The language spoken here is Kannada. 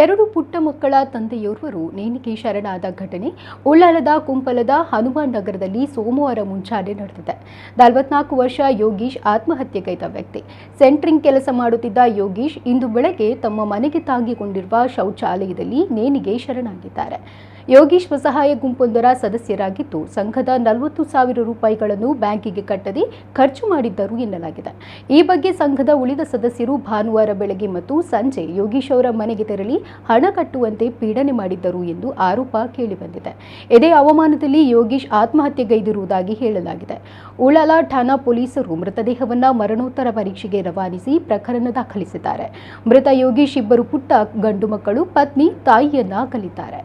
ಎರಡು ಪುಟ್ಟ ಮಕ್ಕಳ ತಂದೆಯೋರ್ವರು ನೇಣಿಗೆ ಶರಣಾದ ಘಟನೆ ಉಳ್ಳಾಲದ ಕುಂಪಲದ ಹನುಮಾನ್ ನಗರದಲ್ಲಿ ಸೋಮವಾರ ಮುಂಜಾನೆ ನಡೆದಿದೆ. 44 ವರ್ಷ ಯೋಗೀಶ್ ಆತ್ಮಹತ್ಯೆಗೈದ ವ್ಯಕ್ತಿ. ಸೆಂಟ್ರಿಂಗ್ ಕೆಲಸ ಮಾಡುತ್ತಿದ್ದ ಯೋಗೀಶ್ ಇಂದು ಬೆಳಗ್ಗೆ ತಮ್ಮ ಮನೆಗೆ ತಾಗಿಕೊಂಡಿರುವ ಶೌಚಾಲಯದಲ್ಲಿ ನೇಣಿಗೆ ಶರಣಾಗಿದ್ದಾರೆ. ಯೋಗೀಶ್ ಸ್ವಸಹಾಯ ಗುಂಪೊಂದರ ಸದಸ್ಯರಾಗಿದ್ದು, ಸಂಘದ 40,000 ರೂಪಾಯಿಗಳನ್ನು ಬ್ಯಾಂಕಿಗೆ ಕಟ್ಟದೆ ಖರ್ಚು ಮಾಡಿದ್ದರು ಎನ್ನಲಾಗಿದೆ. ಈ ಬಗ್ಗೆ ಸಂಘದ ಉಳಿದ ಸದಸ್ಯರು ಭಾನುವಾರ ಬೆಳಗ್ಗೆ ಮತ್ತು ಸಂಜೆ ಯೋಗೀಶ್ ಅವರ ಮನೆಗೆ ತೆರಳಿ ಹಣ ಕಟ್ಟುವಂತೆ ಪೀಡನೆ ಮಾಡಿದ್ದರು ಎಂದು ಆರೋಪ ಕೇಳಿಬಂದಿದೆ. ಇದೇ ಅವಮಾನದಲ್ಲಿ ಯೋಗೀಶ್ ಆತ್ಮಹತ್ಯೆಗೈದಿರುವುದಾಗಿ ಹೇಳಲಾಗಿದೆ. ಉಳ್ಳಾಲ ಠಾಣಾ ಪೊಲೀಸರು ಮೃತದೇಹವನ್ನು ಮರಣೋತ್ತರ ಪರೀಕ್ಷೆಗೆ ರವಾನಿಸಿ ಪ್ರಕರಣ ದಾಖಲಿಸಿದ್ದಾರೆ. ಮೃತ ಯೋಗೀಶ್ ಇಬ್ಬರು ಪುಟ್ಟ ಗಂಡು ಮಕ್ಕಳು, ಪತ್ನಿ, ತಾಯಿಯನ್ನ ಅಗಲಿದ್ದಾರೆ.